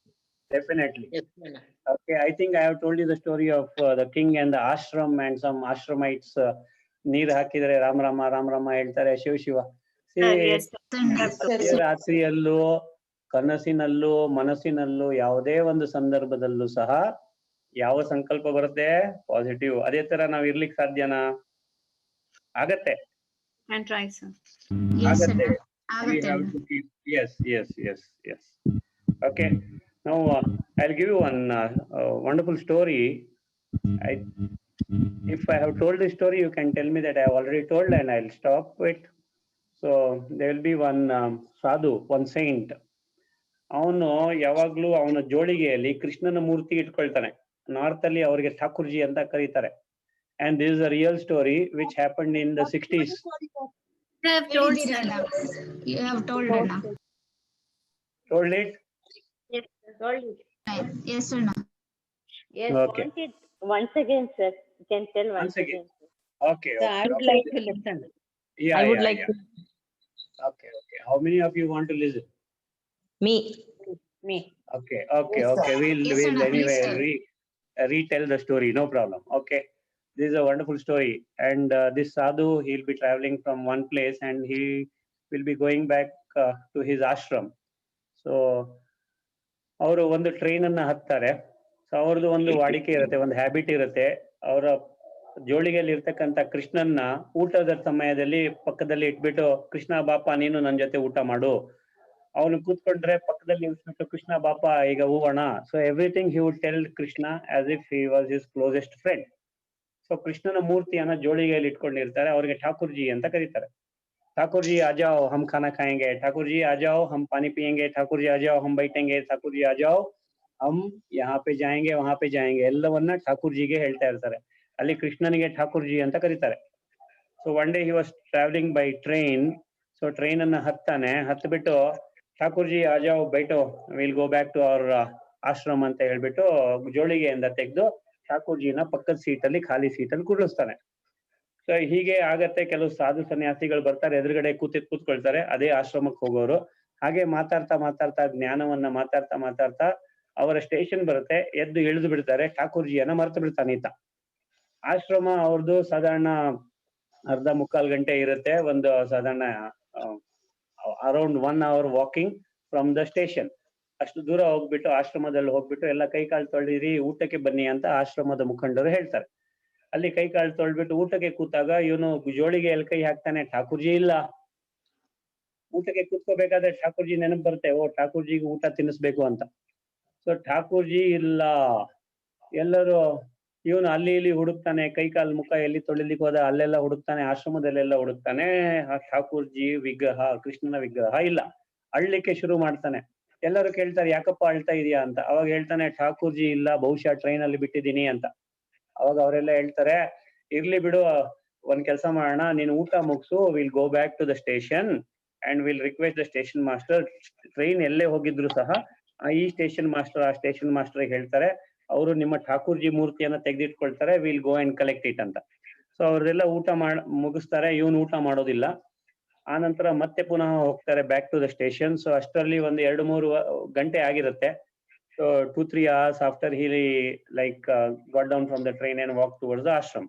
Definitely. Okay, I think I have told you the story of the king and the ashram and some ashramites. ನೀರು ಹಾಕಿದರೆ ರಾಮ ರಾಮ ರಾಮ ರಾಮ ಹೇಳ್ತಾರೆ, Shiva Shiva. Yes, sir. ರಾತ್ರಿಯಲ್ಲೂ ಕನಸಿನಲ್ಲೂ ಮನಸ್ಸಿನಲ್ಲೂ ಯಾವುದೇ ಒಂದು ಸಂದರ್ಭದಲ್ಲೂ ಸಹ ಯಾವ ಸಂಕಲ್ಪ ಬರುತ್ತೆ? ಪಾಸಿಟಿವ್. ಅದೇ ತರ ನಾವ್ ಇರ್ಲಿಕ್ಕೆ ಸಾಧ್ಯನಾ? ಆಗತ್ತೆ. And try, sir. ಆಗತ್ತೆ. We have to keep. Yes. Okay. Now I'll give you one wonderful story. If I have told this story, you can tell me that I have already told, and I'll stop it. So there will be one sadhu, one saint. ಅವನು ಯಾವಾಗ್ಲೂ ಅವನ ಜೋಳಿಗೆಯಲ್ಲಿ ಕೃಷ್ಣನ ಮೂರ್ತಿ ಇಟ್ಕೊಳ್ತಾನೆ. North ಅಲ್ಲಿ ಅವರಿಗೆ ಠಾಕೂರ್ಜಿ ಅಂತ ಕರೀತಾರೆ. And this is a real story which happened in the 60s. I have told, sir. You have told Anna. Told it? Yes, sir. Told you. Yes, Anna. Yes, Okay. want it once again, sir. You can tell Once once again. again. Okay. So I would like to listen. Yeah, I would like to. Okay. How many of you want to listen? me. Me. Okay. Yes, sir. We'll Yes, Anna, anyway please retell the story. No problem. Okay. This is a wonderful story. And this sadhu, he'll be traveling from one place and he will be going back to his ashram. So, ಅವರು ಒಂದು train ಅನ್ನ ಹತ್ತಾರೆ. So ಅವ್ರದ್ದು ಒಂದು ವಾಡಿಕೆ ಇರುತ್ತೆ, ಒಂದು habit ಇರುತ್ತೆ. ಅವರ ಜೋಳಿಗೆಯಲ್ಲಿ ಇರ್ತಕ್ಕಂಥ ಕೃಷ್ಣನ್ನ ಊಟದ ಸಮಯದಲ್ಲಿ ಪಕ್ಕದಲ್ಲಿ ಇಟ್ಬಿಟ್ಟು, ಕೃಷ್ಣ ಬಾಪ ನೀನು ನನ್ನ ಜೊತೆ ಊಟ ಮಾಡು. ಅವನು ಕೂತ್ಕೊಂಡ್ರೆ ಪಕ್ಕದಲ್ಲಿ ನಿಲ್ಸ್ಬಿಟ್ಟು, ಕೃಷ್ಣ ಬಾಪ ಈಗ ಹೋಗೋಣ. So everything he would tell Krishna as if he was his closest friend. So ಕೃಷ್ಣನ ಮೂರ್ತಿಯನ್ನ ಜೋಳಿಗೆಯಲ್ಲಿ ಇಟ್ಕೊಂಡಿರ್ತಾರೆ. ಅವ್ರಿಗೆ ಠಾಕೂರ್ಜಿ ಅಂತ ಕರೀತಾರೆ. ठाकुर जी आ जाओ हम खाना खाएंगे, ठाकुर जी आ जाओ हम पानी पिएंगे, ठाकुर जी आ जाओ हम बैठेंगे, ठाकुर जी आ जाओ हम यहाँ पे जाएंगे वहां पे जाएंगे, ಎಲ್ಲವನ್ನ ಠಾಕೂರ್ ಜಿಗೆ ಹೇಳ್ತಾ ಇರ್ತಾರೆ. ಅಲ್ಲಿ ಕೃಷ್ಣನಿಗೆ ಠಾಕೂರ್ ಜಿ ಅಂತ ಕರೀತಾರೆ. So one day he was travelling by train. So train ಅನ್ನ ಹತ್ತಾನೆ. ಹತ್ಬಿಟ್ಟು ಠಾಕೂರ್ ಜಿ ಆ ಜಾओ बैठो will go back to our ashram ಅಂತ ಹೇಳ್ಬಿಟ್ಟು ಜೋಳಿಗೆಯಿಂದ ತೆಗೆದು ಠಾಕೂರ್ ಜಿನ ಪಕ್ಕದ ಸೀಟಲ್ಲಿ, ಖಾಲಿ ಸೀಟಲ್ಲಿ ಕೂರಿಸ್ತಾನೆ. ಸೊ ಹೀಗೆ ಆಗತ್ತೆ. ಕೆಲವು ಸಾಧು ಸನ್ಯಾಸಿಗಳು ಬರ್ತಾರೆ, ಎದುರುಗಡೆ ಕೂತ್ಕೊಳ್ತಾರೆ, ಅದೇ ಆಶ್ರಮಕ್ಕೆ ಹೋಗೋರು. ಹಾಗೆ ಮಾತಾಡ್ತಾ ಜ್ಞಾನವನ್ನ ಮಾತಾಡ್ತಾ ಅವರ ಸ್ಟೇಷನ್ ಬರುತ್ತೆ. ಎದ್ದು ಇಳಿದು ಬಿಡ್ತಾರೆ. ಠಾಕೂರ್ ಜಿಯನ್ನ ಮರ್ತು ಬಿಡ್ತಾನೆ ಈತ. ಆಶ್ರಮ ಅವ್ರದ್ದು ಸಾಧಾರಣ ಅರ್ಧ ಮುಕ್ಕಾಲು ಗಂಟೆ ಇರುತ್ತೆ. ಒಂದು ಸಾಧಾರಣ around 1 hour walking from the station. ಅಷ್ಟು ದೂರ ಹೋಗ್ಬಿಟ್ಟು ಆಶ್ರಮದಲ್ಲಿ ಹೋಗ್ಬಿಟ್ಟು ಎಲ್ಲ ಕೈ ಕಾಲು ತೊಳೆದಿರಿ, ಊಟಕ್ಕೆ ಬನ್ನಿ ಅಂತ ಆಶ್ರಮದ ಮುಖಂಡರು ಹೇಳ್ತಾರೆ. ಅಲ್ಲಿ ಕೈ ಕಾಲು ತೊಳ್ಬಿಟ್ಟು ಊಟಕ್ಕೆ ಕೂತಾಗ ಇವನು ಜೋಳಿಗೆಯಲ್ಲಿ ಕೈ ಹಾಕ್ತಾನೆ, ಠಾಕೂರ್ಜಿ ಇಲ್ಲ. ಊಟಕ್ಕೆ ಕೂತ್ಕೋಬೇಕಾದ್ರೆ ಠಾಕೂರ್ಜಿ ನೆನಪು ಬರುತ್ತೆ, ಓ ಠಾಕೂರ್ಜಿಗೆ ಊಟ ತಿನ್ನಿಸ್ಬೇಕು ಅಂತ. ಸೊ ಠಾಕೂರ್ಜಿ ಇಲ್ಲ. ಎಲ್ಲರೂ ಇವನು ಅಲ್ಲಿ ಇಲ್ಲಿ ಹುಡುಕ್ತಾನೆ, ಕೈ ಕಾಲು ಮುಖ ಎಲ್ಲಿ ತೊಳಿಲಿಕ್ಕೆ ಹೋದ ಅಲ್ಲೆಲ್ಲ ಹುಡುಕ್ತಾನೆ, ಆಶ್ರಮದಲ್ಲೆಲ್ಲ ಹುಡುಕ್ತಾನೆ. ಠಾಕೂರ್ಜಿ ವಿಗ್ರಹ, ಕೃಷ್ಣನ ವಿಗ್ರಹ ಇಲ್ಲ. ಅಳ್ಲಿಕ್ಕೆ ಶುರು ಮಾಡ್ತಾನೆ. ಎಲ್ಲರೂ ಕೇಳ್ತಾರೆ ಯಾಕಪ್ಪ ಅಳ್ತಾ ಇದೀಯಾ ಅಂತ. ಅವಾಗ ಹೇಳ್ತಾನೆ ಠಾಕೂರ್ಜಿ ಇಲ್ಲ, ಬಹುಶಃ ಟ್ರೈನ್ ಅಲ್ಲಿ ಬಿಟ್ಟಿದ್ದೀನಿ ಅಂತ. ಅವಾಗ ಅವರೆಲ್ಲ ಹೇಳ್ತಾರೆ ಇರ್ಲಿ ಬಿಡು, ಒಂದ್ ಕೆಲಸ ಮಾಡೋಣ, ನೀನು ಊಟ ಮುಗಿಸು, will go back to the station and will request the station master. Train ಎಲ್ಲೇ ಹೋಗಿದ್ರು ಸಹ ಈ ಸ್ಟೇಷನ್ ಮಾಸ್ಟರ್ ಆ ಸ್ಟೇಷನ್ ಮಾಸ್ಟರ್ ಹೇಳ್ತಾರೆ, ಅವರು ನಿಮ್ಮ ಠಾಕೂರ್ಜಿ ಮೂರ್ತಿಯನ್ನ ತೆಗೆದಿಟ್ಕೊಳ್ತಾರೆ, will go and collect it ಅಂತ. ಸೊ ಅವರೆಲ್ಲ ಊಟ ಮುಗಿಸ್ತಾರೆ. ಇವನು ಊಟ ಮಾಡೋದಿಲ್ಲ. ಆ ನಂತರ ಮತ್ತೆ ಪುನಃ ಹೋಗ್ತಾರೆ back to the station. So ಅಷ್ಟರಲ್ಲಿ ಒಂದು 2-3 ಗಂಟೆ ಆಗಿರುತ್ತೆ. So 2-3 hours after he got down from the train and walked towards the ashram.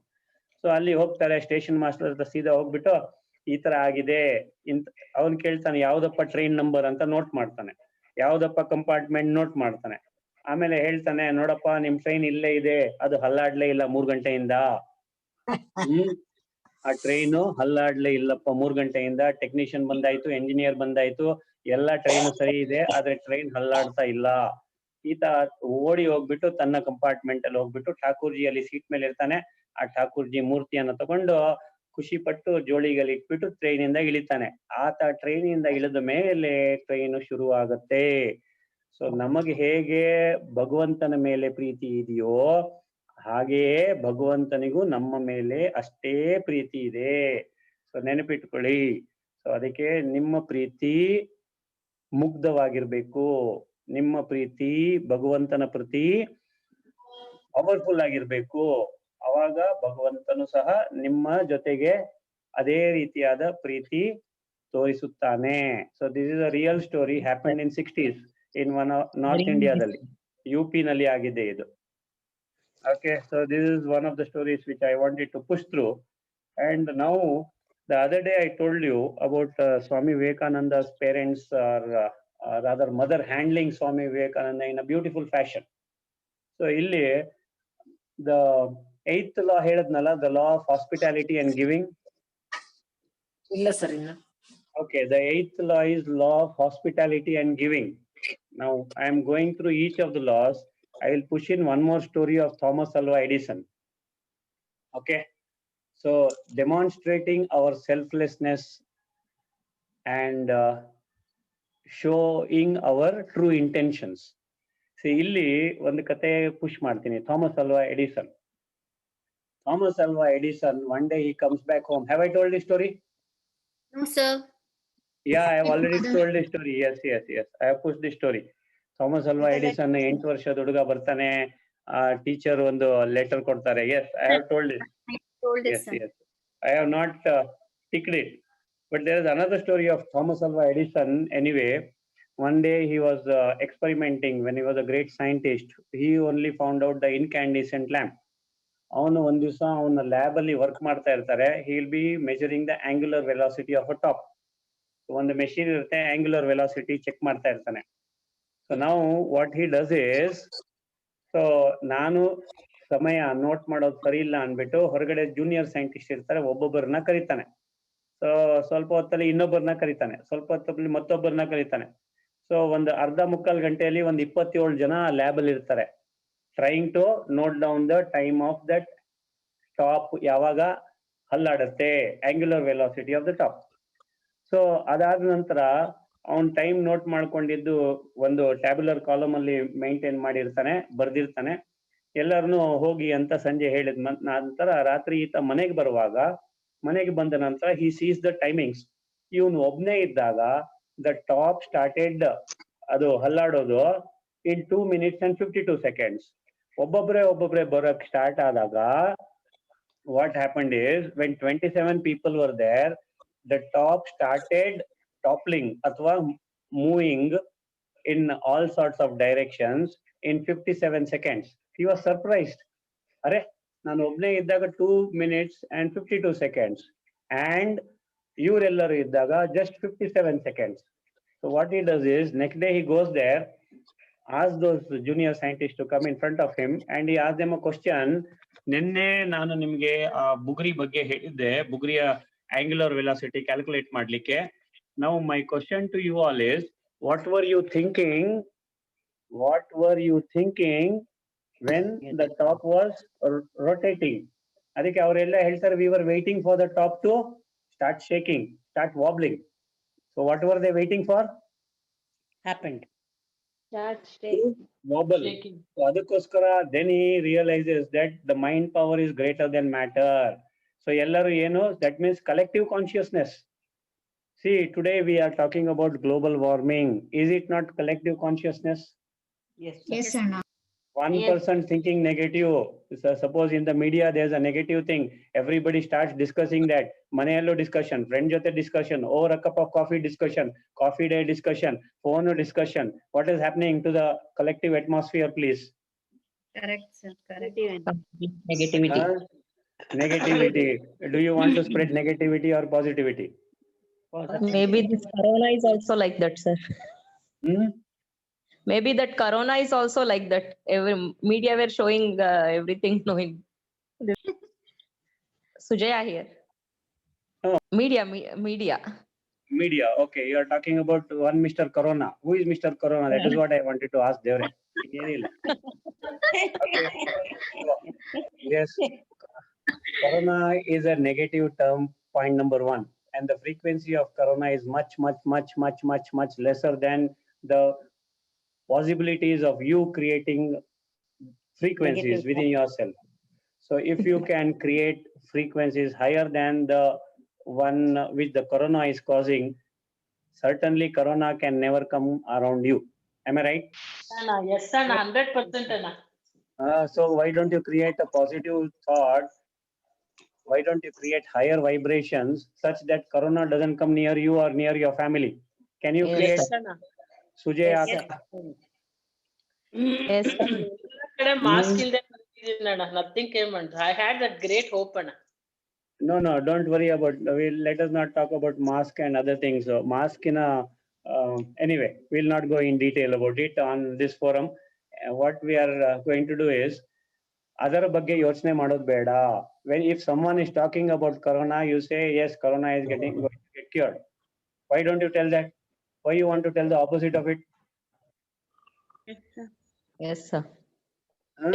So ಅಲ್ಲಿ ಹೋಗ್ತಾರೆ. ಸ್ಟೇಷನ್ ಮಾಸ್ಟರ್ ಹತ್ರ ಸೀದಾ ಹೋಗ್ಬಿಟ್ಟು ಈ ತರ ಆಗಿದೆ ಇಂತ ಅವನ್ ಕೇಳ್ತಾನೆ, ಯಾವ್ದಪ್ಪ ಟ್ರೈನ್ ನಂಬರ್ ಅಂತ ನೋಟ್ ಮಾಡ್ತಾನೆ, ಯಾವ್ದಪ್ಪ ಕಂಪಾರ್ಟ್ಮೆಂಟ್ ನೋಟ್ ಮಾಡ್ತಾನೆ. ಆಮೇಲೆ ಹೇಳ್ತಾನೆ, ನೋಡಪ್ಪ ನಿಮ್ ಟ್ರೈನ್ ಇಲ್ಲೇ ಇದೆ, ಅದು ಹಲ್ಲಾಡ್ಲೇ ಇಲ್ಲ 3 ಗಂಟೆಯಿಂದ. ಆ ಟ್ರೈನು ಹಲ್ಲಾಡ್ಲೇ ಇಲ್ಲಪ್ಪ 3 ಗಂಟೆಯಿಂದ. ಟೆಕ್ನಿಷಿಯನ್ ಬಂದಾಯ್ತು, ಎಂಜಿನಿಯರ್ ಬಂದಾಯ್ತು, ಎಲ್ಲ ಟ್ರೈನ್ ಸರಿ ಇದೆ, ಆದ್ರೆ ಟ್ರೈನ್ ಹಲ್ಲಾಡ್ತಾ ಇಲ್ಲ. ಈತ ಓಡಿ ಹೋಗ್ಬಿಟ್ಟು ತನ್ನ ಕಂಪಾರ್ಟ್ಮೆಂಟ್ ಅಲ್ಲಿ ಹೋಗ್ಬಿಟ್ಟು ಠಾಕೂರ್ಜಿ ಅಲ್ಲಿ ಸೀಟ್ ಮೇಲೆ ಇರ್ತಾನೆ. ಆ ಠಾಕೂರ್ಜಿ ಮೂರ್ತಿಯನ್ನ ತಗೊಂಡು ಖುಷಿ ಪಟ್ಟು ಜೋಳಿಗೆಲ್ಲಿ ಇಟ್ಬಿಟ್ಟು ಟ್ರೈನಿಂದ ಇಳಿತಾನೆ. ಆತ ಟ್ರೈನಿಂದ ಇಳಿದ ಮೇಲೆ ಟ್ರೈನು ಶುರು ಆಗತ್ತೆ. ಸೊ ನಮಗೆ ಹೇಗೆ ಭಗವಂತನ ಮೇಲೆ ಪ್ರೀತಿ ಇದೆಯೋ ಹಾಗೆಯೇ ಭಗವಂತನಿಗೂ ನಮ್ಮ ಮೇಲೆ ಅಷ್ಟೇ ಪ್ರೀತಿ ಇದೆ. ಸೊ ನೆನಪಿಟ್ಕೊಳ್ಳಿ. ಸೊ ಅದಕ್ಕೆ ನಿಮ್ಮ ಪ್ರೀತಿ ಮುಗ್ಧವಾಗಿರ್ಬೇಕು. ನಿಮ್ಮ ಪ್ರೀತಿ ಭಗವಂತನ ಪ್ರತಿ ಪವರ್ಫುಲ್ ಆಗಿರ್ಬೇಕು. ಅವಾಗ ಭಗವಂತನು ಸಹ ನಿಮ್ಮ ಜೊತೆಗೆ ಅದೇ ರೀತಿಯಾದ ಪ್ರೀತಿ ತೋರಿಸುತ್ತಾನೆ. So this is a real story happen in 60s in north ಇಂಡಿಯಾದಲ್ಲಿ, UP ನಲ್ಲಿ ಆಗಿದೆ ಇದು. Okay, so this is one of the stories which I wanted to push through. And now, the other day I told you about Swami Vivekananda's parents, or rather mother handling Swami Vivekananda in a beautiful fashion. So illi the 8th law heladnala, the law of hospitality and giving. ಇಲ್ಲ sir ಇನ್ನು. Okay, the 8th law is law of hospitality and giving. Now I am going through each of the laws. I will push in one more story of Thomas Alva Edison. Okay, so demonstrating our selflessness and showing our true intentions. See, ಇಲ್ಲಿ ಒಂದು ಕತೆ push ಮಾಡ್ತೀನಿ. Thomas Alva Edison. Thomas Alva Edison, one day he comes back home. Have I told this story? No, sir. Yeah, I have already told this story. Yes. I have pushed this story. Thomas ಅಲ್ವಾ Edison 8 ವರ್ಷದ ಹುಡುಗ ಬರ್ತಾನೆ, teacher ಒಂದು letter ಕೊಡ್ತಾರೆ. Yes, I have told it. Told it, Yes, sir. yes. I have not ticked it. But there is another story of Thomas Alva Edison. Anyway, one day he was experimenting when he was a great scientist. He only found out the incandescent lamp. ಅವನು ಒಂದ್ ದಿವಸ ಅವನ lab ಅಲ್ಲಿ work ಮಾಡ್ತಾ ಇರ್ತಾರೆ. He will be measuring the angular velocity of a top. ಒಂದು machine ಇರುತ್ತೆ, angular velocity check ಮಾಡ್ತಾ ಇರ್ತಾನೆ. So now what he does is, so ನಾನು ಸಮಯ ನೋಟ್ ಮಾಡೋದು ಸರಿ ಇಲ್ಲ ಅನ್ಬಿಟ್ಟು ಹೊರಗಡೆ ಜೂನಿಯರ್ ಸೈಂಟಿಸ್ಟ್ ಇರ್ತಾರೆ, ಒಬ್ಬೊಬ್ಬರನ್ನ ಕರೀತಾನೆ. ಸೊ ಸ್ವಲ್ಪ ಹೊತ್ತಲ್ಲಿ ಇನ್ನೊಬ್ಬರನ್ನ ಕರೀತಾನೆ, ಸ್ವಲ್ಪ ಹೊತ್ತಲ್ಲಿ ಮತ್ತೊಬ್ಬರನ್ನ ಕರೀತಾನೆ. ಸೊ ಒಂದು ಅರ್ಧ ಮುಕ್ಕಾಲು ಗಂಟೆಯಲ್ಲಿ ಒಂದು 27 ಜನ ಲ್ಯಾಬ್ ಅಲ್ಲಿ ಇರ್ತಾರೆ, trying to note down the time of that top, ಯಾವಾಗ ಹಲ್ಲಾಡುತ್ತೆ, angular velocity of the top. So ಅದಾದ ನಂತರ ಅವನ್ ಟೈಮ್ ನೋಟ್ ಮಾಡ್ಕೊಂಡಿದ್ದು ಒಂದು ಟ್ಯಾಬ್ಯುಲರ್ ಕಾಲಮ್ ಅಲ್ಲಿ ಮೇಂಟೈನ್ ಮಾಡಿರ್ತಾನೆ, ಬರ್ದಿರ್ತಾನೆ. ಎಲ್ಲರನ್ನು ಹೋಗಿ ಅಂತ ಸಂಜೆ ಹೇಳಿದ ನಂತರ ರಾತ್ರಿ ಈತ ಮನೆಗೆ ಬರುವಾಗ, ಮನೆಗೆ ಬಂದ ನಂತರ ಹಿ ಸೀಸ್ ದ ಟೈಮಿಂಗ್ಸ್. ಇವನು ಒಬ್ನೇ ಇದ್ದಾಗ ದ ಟಾಪ್ ಸ್ಟಾರ್ಟೆಡ್, ಅದು ಹಲ್ಲಾಡೋದು ಇನ್ 2 minutes and 52 seconds. ಒಬ್ಬೊಬ್ರೆ ಬರೋಕ್ ಸ್ಟಾರ್ಟ್ ಆದಾಗ what happened is, when 27 people were there, the top started toppling ಅಥವಾ moving in all sorts of directions in 57 seconds. He was surprised. ಅರೆ, ನಾನು ಒಬ್ನೇ ಇದ್ದಾಗ 2 minutes and 52 seconds and ಇವರೆಲ್ಲರೂ ಇದ್ದಾಗ just 57 seconds. So what he does is, next day he goes there, asks those junior scientists to come in front of him and he asks them a question. ನಿನ್ನೆ ನಾನು ನಿಮ್ಗೆ ಬುಗುರಿ ಬಗ್ಗೆ ಹೇಳಿದ್ದೆ, ಬುಗುರಿಯ angular velocity calculate ಮಾಡ್ಲಿಕ್ಕೆ. Now my question to you all is, what were you thinking when the top was rotating? ಅದಕ್ಕೆ ಅವರೆಲ್ಲ ಹೇಳ್ತಾರೆ, we were waiting for the top to start shaking, start wobbling. So what were they waiting for? Happened. Wobble. So ಅದಕ್ಕೋಸ್ಕರ then he realizes that the mind power is greater than matter. So ಎಲ್ಲರೂ ಏನು, that means collective consciousness. See, today we are talking about global warming. Is it not collective consciousness? Yes. Yes, Anna. One Yes. person thinking negative. So suppose in the media there's a negative thing, everybody starts discussing that. Maneyallo discussion, friend jothe discussion, over a cup of coffee discussion, coffee day discussion, phone discussion. What is happening to the collective atmosphere, please? Correct, sir. Correct. Negativity. Negativity. Do you want to spread negativity or positivity? Maybe this corona is also like that, sir. Hmm? Maybe that corona is also like that. Every media were showing everything, knowing. Sujaya here. Media. Media. Okay, you are talking about one Mr. Corona. Who is Mr. Corona? That is what I wanted to ask Devre. Yes, Corona is a negative term, point number one. And the frequency of Corona is much lesser than the possibilities of you creating frequencies Negative within yourself. So if you can create frequencies higher than the one which the Corona is causing, certainly Corona can never come around you. Am I right? Anna, yes, Anna, 100%, Anna. So why don't you create a positive thought? Why don't you create higher vibrations such that Corona doesn't come near you or near your family? Can you Yes, create Yes, Anna. Sujay? Yes. Yes. Mask Anna. Nothing came, and I had that great hope, Anna. No, don't worry about. Let us not talk about mask and other things. So mask in a anyway, we'll not go in detail about it on this forum. What we are going to do is ಅದರ ಬಗ್ಗೆ ಯೋಚನೆ ಮಾಡೋದು ಬೇಡ. When if someone is talking about Corona, you say yes, Corona is going to get cured. Why don't you tell that? Why you want to tell the opposite of it? Yes, sir.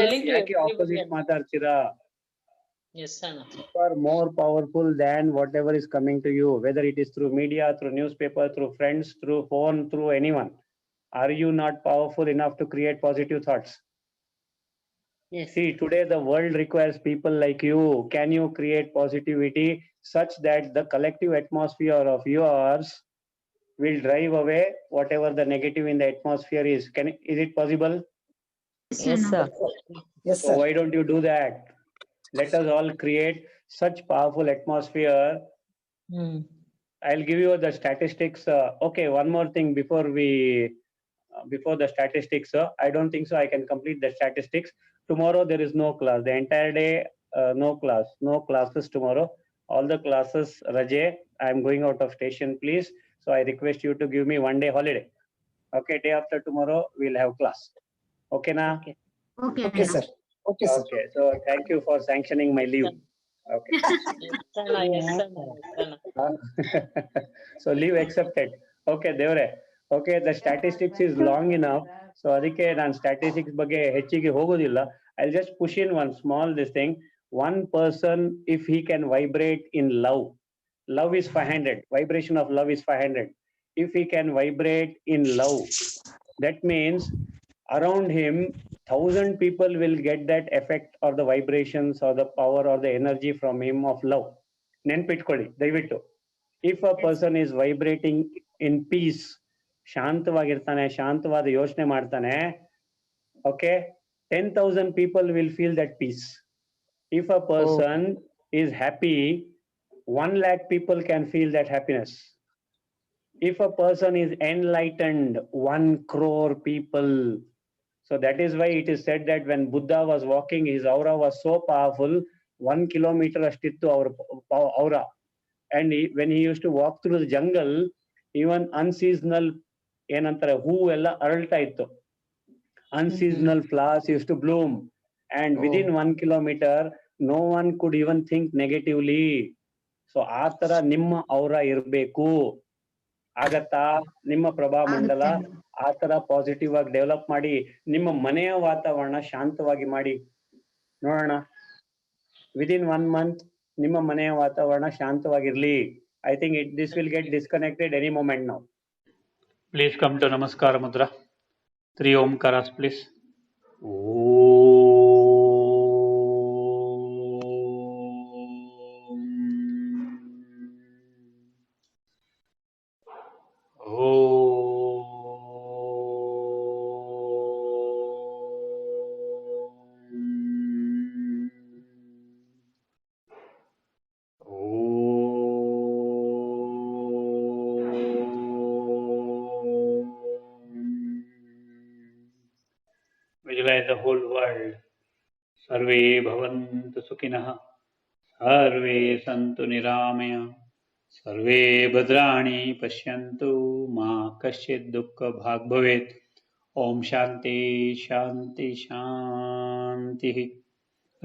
Telling to ಯಾಕೆ everybody, opposite Anna. ಮಾತಾಡ್ತೀರಾ? Yes, Anna. You are more powerful than whatever is coming to you, whether it is through media, through newspaper, through friends, through phone, through anyone. Are you not powerful enough to create positive thoughts? Yes. See, today the world requires people like you. Can you create positivity such that the collective atmosphere of yours will drive away whatever the negative in the atmosphere is? Is it possible? Yes, sir. Yes, So sir. why don't you do that? Let us all create such powerful atmosphere. I'll give you the statistics. Okay, one more thing before the statistics. I don't think so I can complete the statistics. Tomorrow there is no class. The entire day, no classes tomorrow. All the classes, Rajay, I'm going out of station, please. So I request you to give me 1 day holiday. Okay, day after tomorrow, we'll have class. Okay, na? Okay. Okay, Okay, Anna. sir. Okay, sir. Okay, so thank you for sanctioning my leave. Okay. Yes, Anna. Yes, Anna. Yes, Anna. So leave accepted. Okay, Devre. Okay, the statistics is long enough. So ಅದಕ್ಕೆ ನಾನು statistics ಬಗ್ಗೆ ಹೆಚ್ಚಿಗೆ ಹೋಗೋದಿಲ್ಲ. I'll just push in one small this thing. One person, if he can vibrate in love is 500. Vibration of love is 500. If he can vibrate in love, that means around him 1,000 people will get that effect or the vibrations or the power or the energy from him of love. ನೆನ್ಪಿಟ್ಕೊಳ್ಳಿ ದಯವಿಟ್ಟು. If a person is vibrating in peace, ಶಾಂತವಾಗಿರ್ತಾನೆ, ಶಾಂತವಾದ ಯೋಚನೆ ಮಾಡ್ತಾನೆ, okay, 10,000 people will feel that peace. If a person is happy, 1 lakh people can feel that happiness. If a person is enlightened, 1 crore people. So that is why it is said that when Buddha was walking, his aura was so powerful, 1 kilometer ashtittu aura. And when he used to walk through the jungle, even unseasonal ಏನಂತಾರೆ ಹೂ ಎಲ್ಲ ಅರಳ್ತಾ ಇತ್ತು. Unseasonal flowers used to bloom, and within 1 kilometer, no one could even think negatively. So ಆ ತರ ನಿಮ್ಮ aura ಇರಬೇಕು. ಆಗತ್ತಾ? ನಿಮ್ಮ ಪ್ರಭಾ ಮಂಡಲ ಆ ತರ ಪಾಸಿಟಿವ್ ಆಗಿ ಡೆವಲಪ್ ಮಾಡಿ ನಿಮ್ಮ ಮನೆಯ ವಾತಾವರಣ ಶಾಂತವಾಗಿ ಮಾಡಿ ನೋಡೋಣ. ವಿದಿನ್ 1 month ನಿಮ್ಮ ಮನೆಯ ವಾತಾವರಣ ಶಾಂತವಾಗಿರ್ಲಿ. I think this will get disconnected any moment now. Please come to Namaskara Mudra. 3 Omkaras, please. Visualize the whole world. Sarve bhavantu sukhinah. Sarve santu niramaya. Sarve bhadrani pashyantu ma kasyid dukkha bhag bhavet. Om Shanti Shanti Shanti.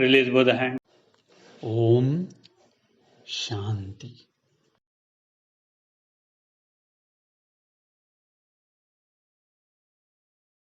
Release both the hands. Om Shanti.